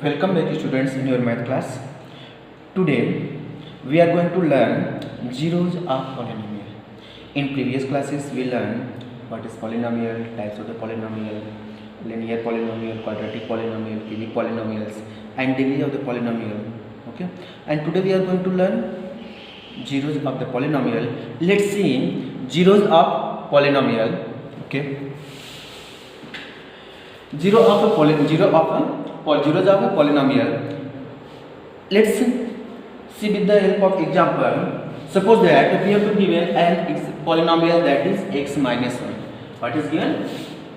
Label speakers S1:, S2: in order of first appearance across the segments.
S1: Welcome back students in your math class. Today we are going to learn zeros of polynomial. In previous classes we learned what is polynomial, types of the polynomial, linear polynomial, quadratic polynomial, cubic polynomials and degree of the polynomial. Okay, and today we are going to learn zeros of the polynomial. Let's see zeros of polynomial. Okay, zeros of a polynomial. Let's see with the help of example. Suppose that we have to given an polynomial that is x minus 1. What is given?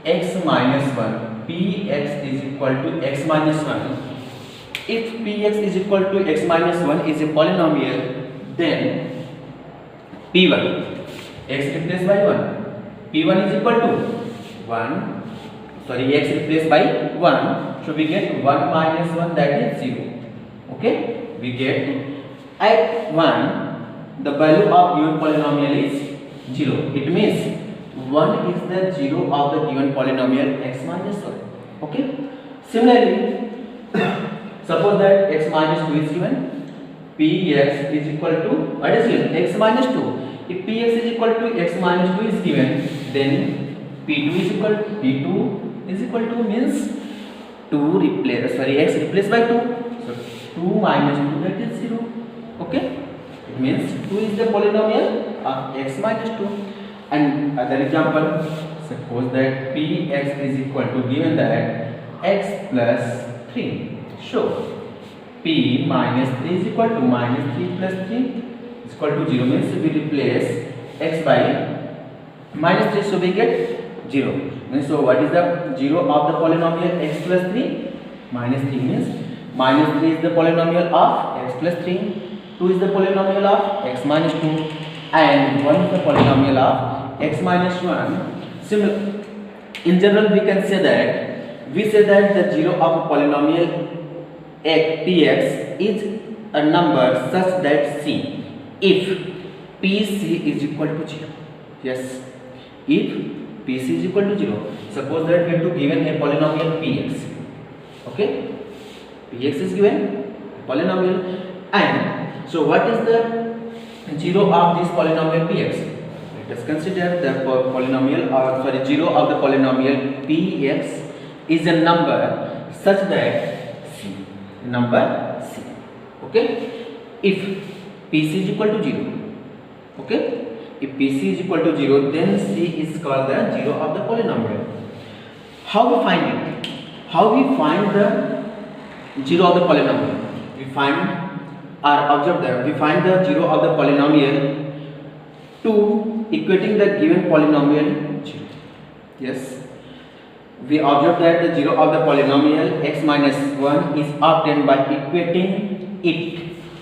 S1: X minus 1. Px is equal to x minus 1. If px is equal to x minus 1 is a polynomial, then p1 x replaced by 1. p1 is equal to 1. Sorry, x replaced by 1, so we get 1 minus 1, that is 0. Okay, we get at 1 the value of given polynomial is 0. It means 1 is the 0 of the given polynomial x minus 1. Okay, similarly suppose that x minus 2 is given, px is equal to what is given? X minus 2. If px is equal to x minus 2 is given, then p2 is equal to p2 is equal to means 2 replace x replaced by 2, so 2 minus 2, that is 0. Okay, it means 2 is the polynomial of x minus 2. And other example, suppose that px is equal to given that x plus 3, so p minus 3 is equal to minus 3 plus 3 is equal to 0, means we replace x by minus 3, so we get 0. So what is the 0 of the polynomial x plus 3? Minus 3, means minus 3 is the polynomial of x plus 3, 2 is the polynomial of x minus 2 and 1 is the polynomial of x minus 1. Similar, in general we can say that the 0 of a polynomial px is a number such that c if pc is equal to 0. Yes, if pc is equal to 0. Suppose that we have to given a polynomial px. Okay, px is given polynomial, and so what is the 0 of this polynomial px? Let us consider the polynomial, or sorry, 0 of the polynomial px is a number such that c, number c. Okay, if pc is equal to 0. Okay, if pc is equal to 0, then c is called the 0 of the polynomial. How we find it? How we find the 0 of the polynomial? We find or observe that we find the 0 of the polynomial to equating the given polynomial 0. Yes, we observe that the 0 of the polynomial x minus 1 is obtained by equating it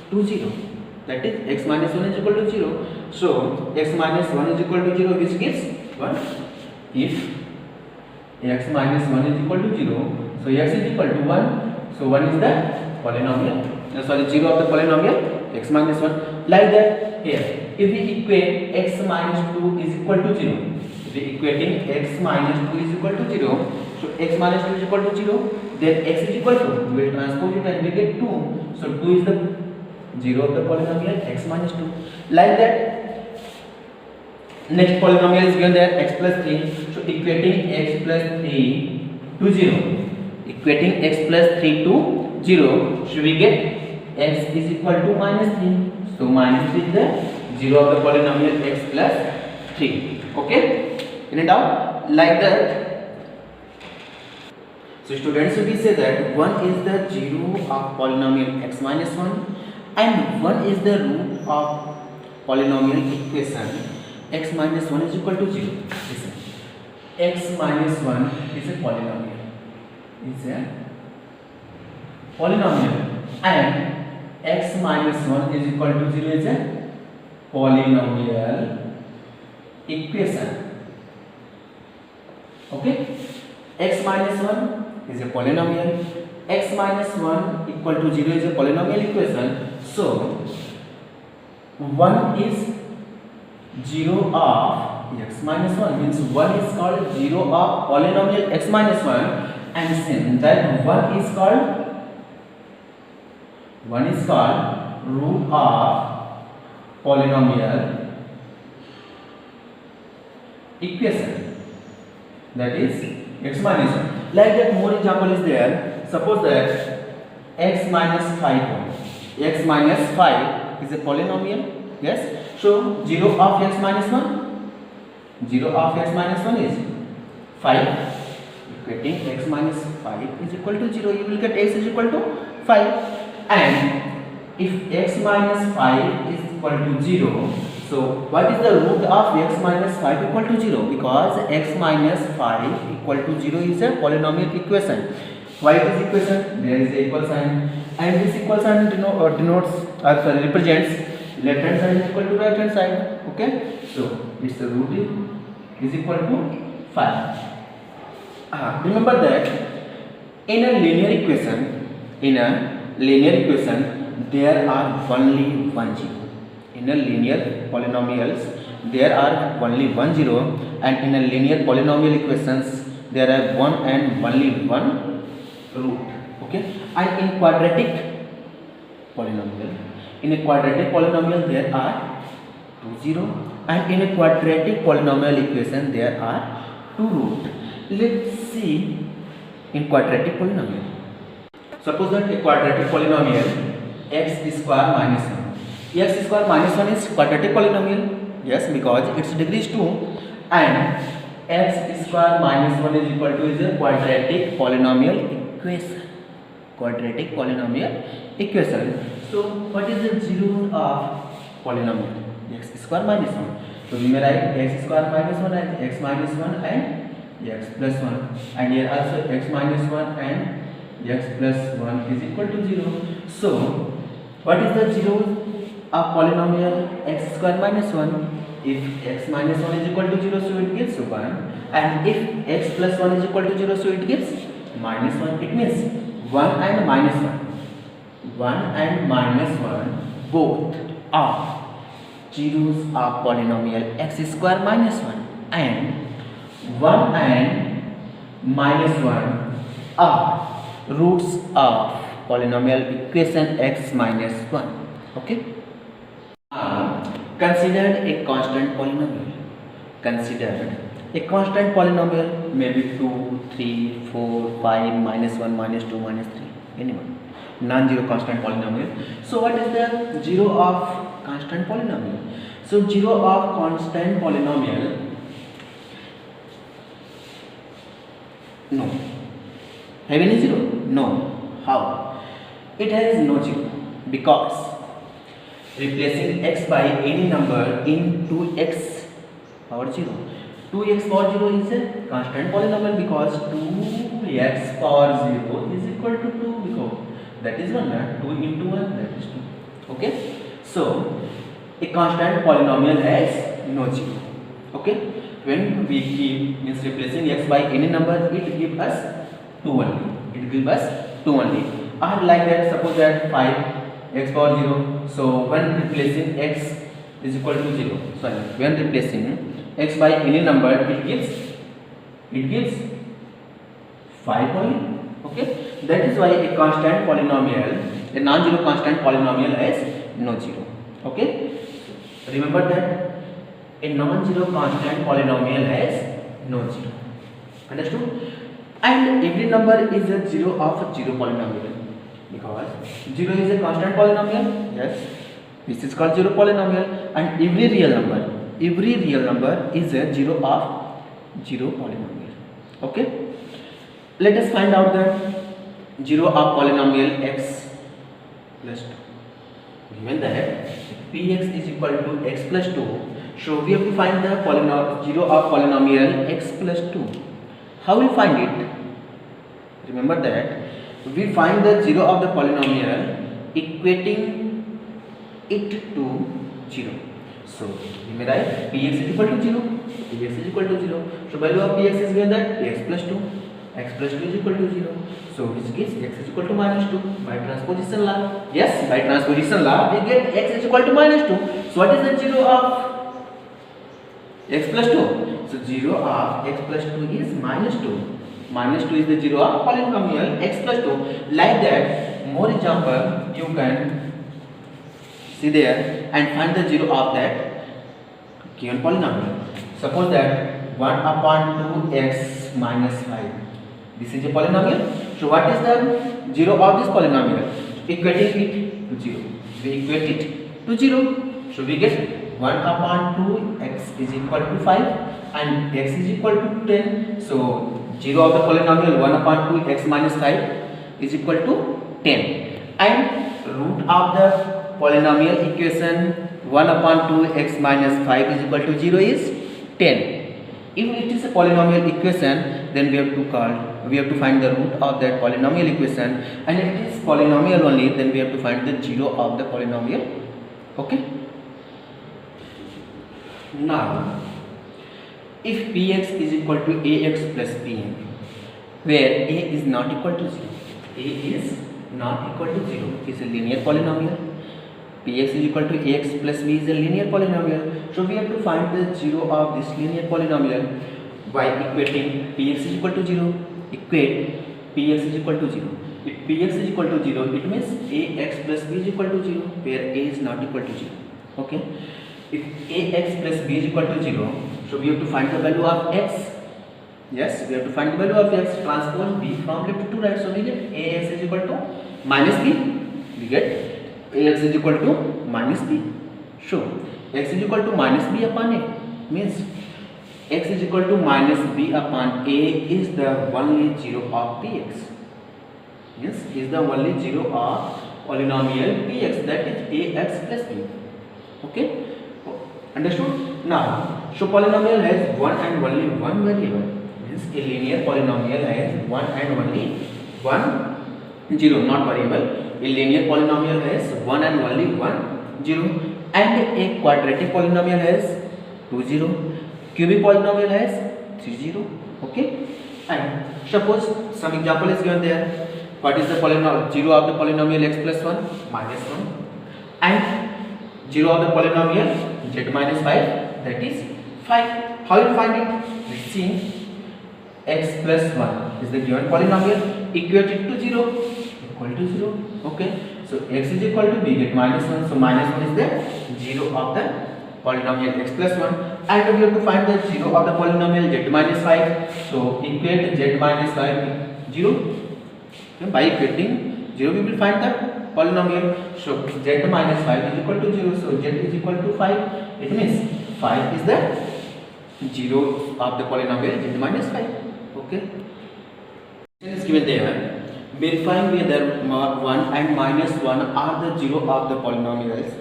S1: to 0. That is x minus 1 is equal to 0. So x minus 1 is equal to 0, which gives 1. If x minus 1 is equal to 0, so x is equal to 1. So 1 is the polynomial, 0 of the polynomial x minus 1. Like that here, if we equate x minus 2 is equal to 0, if we equating x minus 2 is equal to 0, so x minus 2 is equal to 0, then x is equal to, we will transpose it and we get 2. So 2 is the 0 of the polynomial x minus 2. Like that, next polynomial is given there x plus 3. So equating x plus 3 to 0. Equating x plus 3 to 0. So we get x is equal to minus 3. So minus 3 is the 0 of the polynomial x plus 3. Okay? In and out like that. So students, we say that 1 is the 0 of polynomial x minus 1 and 1 is the root of polynomial equation x minus 1 is equal to 0. Listen, x minus 1 is a polynomial. And x minus 1 is equal to 0 is a polynomial equation. Okay, x minus 1 is a polynomial, x minus 1 equal to 0 is a polynomial equation. So 1 is 0 of x minus 1, means 1 is called 0 of polynomial x minus 1, and since that 1 is called One is called root of polynomial equation, that is x minus 1. Like that, more example is there. Suppose that x minus 5 x minus 5 is a polynomial. Yes. So 0 of x minus 1, 0 of x minus 1 is 5. Equating x minus 5 is equal to 0, you will get x is equal to 5. And if x minus 5 is equal to 0, so what is the root of x minus 5 equal to 0? Because x minus 5 equal to 0 is a polynomial equation. Why it is equation? There is a equal sign, and this equal sign represents left hand side is equal to right hand side. Okay, so its the root is equal to 5. Remember that in a linear equation, there are only one zero. In a linear polynomials, there are only one zero, and in a linear polynomial equations, there are one and only one root. Okay, and in quadratic polynomial, there are two zero, and in a quadratic polynomial equation, there are two root. Let's see in quadratic polynomial. Suppose that a quadratic polynomial x square minus 1. X square minus 1 is quadratic polynomial. Yes, because its degree is 2, and x square minus 1 is equal to is a quadratic polynomial equation. So what is the zero of polynomial? X square minus 1. So we may write x square minus 1 as x minus 1 and x plus 1, and here also x minus 1 and x plus 1 is equal to 0. So what is the zero of polynomial x square minus 1? If x minus 1 is equal to 0, so it gives 1, and if x plus 1 is equal to 0, so it gives minus 1. It means 1 and minus 1 both are zeros of polynomial x square minus 1, and 1 and minus 1 are roots of polynomial equation x minus 1. Okay. Considered a constant polynomial. Maybe 2, 3, 4, 5, minus 1, minus 2, minus 3, anyone. Non-zero constant polynomial. So what is the zero of constant polynomial? So zero of constant polynomial, no. Have any zero? No. How? It has no zero, because replacing x by any number in 2x power 0. 2x power 0 is a constant polynomial, because 2x power 0 is equal to 2, because that is 1, 2 into 1, that is 2. Okay. So a constant polynomial has no zero. Okay. When we keep means replacing x by any number, it gives us 2 only. Or like that, suppose that 5x power 0. So when replacing x is equal to 0, when replacing x by any number, it gives 5 only. Okay, that is why a constant polynomial, a non-zero constant polynomial has no zero. Okay, remember that a non-zero constant polynomial has no zero. Understood? And every number is a zero of zero polynomial, because 0 is a constant polynomial. Yes, this is called zero polynomial, and every real number is a zero of zero polynomial. Okay, let us find out the zero of polynomial x plus 2. Given that px is equal to x plus 2, so we have to find the zero of polynomial x plus 2. How will we find it? Remember that we find the zero of the polynomial equating it to 0. So we may write px is equal to 0. So value of px is given that x plus 2. X plus 2 is equal to 0. So which gives x is equal to minus 2 by transposition law. Yes, by transposition law we get x is equal to minus 2. So what is the zero of x plus 2? So 0 of x plus 2 is minus 2. Minus 2 is the zero of polynomial x plus 2. Like that, more example you can see there and find the zero of that given polynomial. Suppose that 1 upon 2x minus 5. This is a polynomial. So what is the zero of this polynomial? Equating it to 0. We equate it to 0. So we get 1 upon 2x is equal to 5 and x is equal to 10. So 0 of the polynomial 1 upon 2x minus 5 is equal to 10. And root of the polynomial equation 1 upon 2x minus 5 is equal to 0 is 10. If it is a polynomial equation, then we have to find the root of that polynomial equation, and if it is polynomial only, then we have to find the zero of the polynomial. Okay. Now, if px is equal to ax plus bn, where a is not equal to 0, a is not equal to 0 is a linear polynomial. Px is equal to ax plus b is a linear polynomial. So we have to find the zero of this linear polynomial by equating px is equal to 0. Equate px is equal to 0. If px is equal to 0, it means ax plus b is equal to 0, where a is not equal to 0. Okay. If ax plus b is equal to 0, so we have to find the value of x. Yes, we have to find the value of x. Transpose b from left to right. So we get ax is equal to minus b. We get ax is equal to minus b. So x is equal to minus b upon a means x is equal to minus b upon a is the only zero of px. Yes, is the only zero of polynomial px, that is ax plus b. Okay, understood? Now, so polynomial has one and only one variable. Means a linear polynomial has one and only one zero, not variable. A linear polynomial has one and only one zero, and a quadratic polynomial has 2 0. Cubic polynomial has 3 0. Okay, and suppose some example is given there. What is the polynomial zero of the polynomial x plus 1 minus 1, and zero of the polynomial z minus 5, that is 5. How you find it? Let's see. X plus 1 is the given polynomial. Equate it to 0. Equal to 0. Okay, so x is equal to b, get minus 1, so minus 1 is the 0 of the polynomial x plus 1, and we have to find the 0 of the polynomial z minus 5. So equate z minus 5 0. Okay, by equating 0 we will find the polynomial. So z minus 5 is equal to 0, so z is equal to 5. It means 5 is the 0 of the polynomial z minus 5. Okay, it is given there. Verifying whether 1 and minus 1 are the zero of the polynomials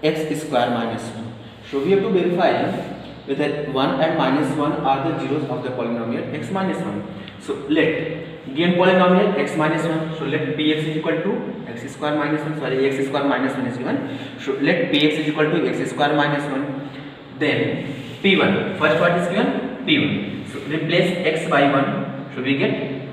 S1: x square minus 1. So we have to verify whether 1 and minus 1 are the zeros of the polynomial x minus 1. So let given polynomial x minus 1. So let px is equal to x square minus 1. Sorry, x square minus 1 is given. So let px is equal to x square minus 1. Then p1. First what is given? p1. So replace x by 1. So we get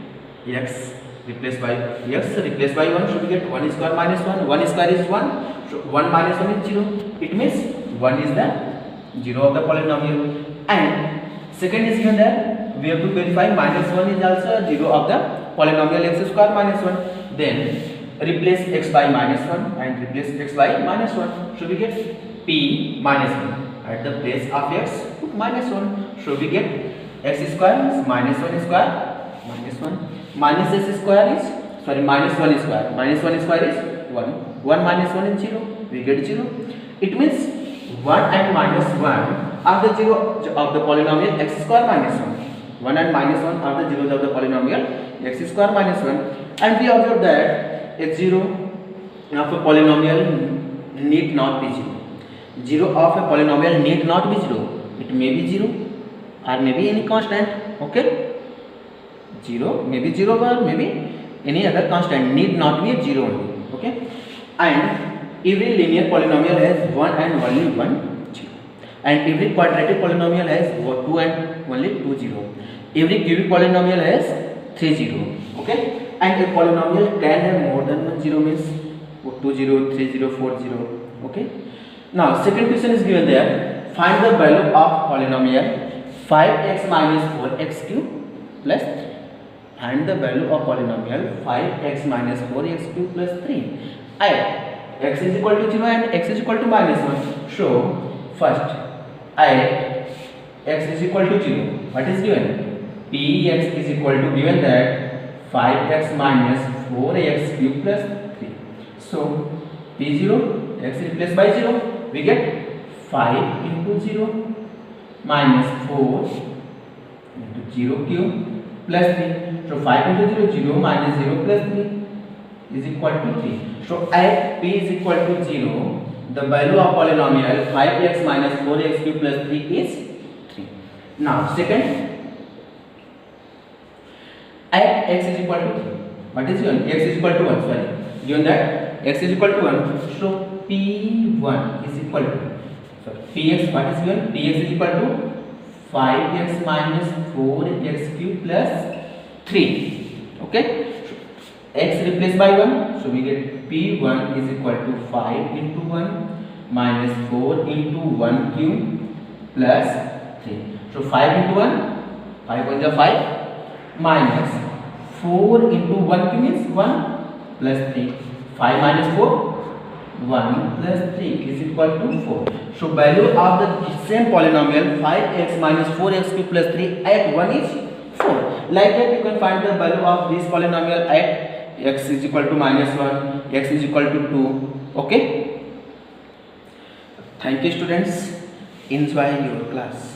S1: x. Replace by x, replace by 1, so we get 1 square minus 1, 1 square is 1, so 1 minus 1 is 0, it means 1 is the 0 of the polynomial. And second is given that we have to verify minus 1 is also 0 of the polynomial x square minus 1, then replace x by minus 1 and replace x by minus 1, so we get p minus 1, at the place of x put minus 1, so we get x square is minus 1 square minus 1. Minus s square is, sorry, minus 1 square. Minus 1 square is 1. 1 minus 1 is 0. We get 0. It means 1 and minus 1 are the 0 of the polynomial x square minus 1. 1 and minus 1 are the zeros of the polynomial x square minus 1. And we observe that x0 of a polynomial need not be 0. 0 of a polynomial need not be 0. It may be 0 or maybe any constant. Okay. 0, maybe 0 or maybe any other constant, need not be 0 only. Okay, and every linear polynomial has one and only one 0, and every quadratic polynomial has 2 and only 2 0. Every cubic polynomial has 3 0. Okay, and a polynomial can have more than one 0, means 2 0, 3 0, 4 0. Okay, now second question is given there. Find the value of polynomial 5x minus 4x cube plus Find the value of polynomial 5x minus 4x cube plus 3 at x is equal to 0 and x is equal to minus 1. So first at x is equal to 0, what is given? Px is equal to, given that 5x minus 4x cube plus 3. So P0, x is replaced by 0, we get 5 into 0 minus 4 into 0 cube plus 3. So 5 into 0, 0 minus 0 plus 3 is equal to 3. So at p is equal to 0, the value of polynomial 5x minus 4x cube plus 3 is 3. Now second, at x is equal to 3. What is given? X is equal to 1. Sorry. Given that x is equal to 1, so p1 is equal to, sorry, px, what is given? Px is equal to 5x minus 4x cube plus 3. Okay? So, x replaced by 1, so we get p1 is equal to 5 into 1 minus 4 into 1 cube plus 3. So 5 into 1, 5 1 is 5 minus 4 into 1 cube means 1 plus 3. 5 minus 4, 1 plus 3 is equal to 4. So value of the same polynomial 5x minus 4x cube plus 3 at 1 is 4. Like that you can find the value of this polynomial at x is equal to minus 1, x is equal to 2. Okay. Thank you students. Enjoy your class.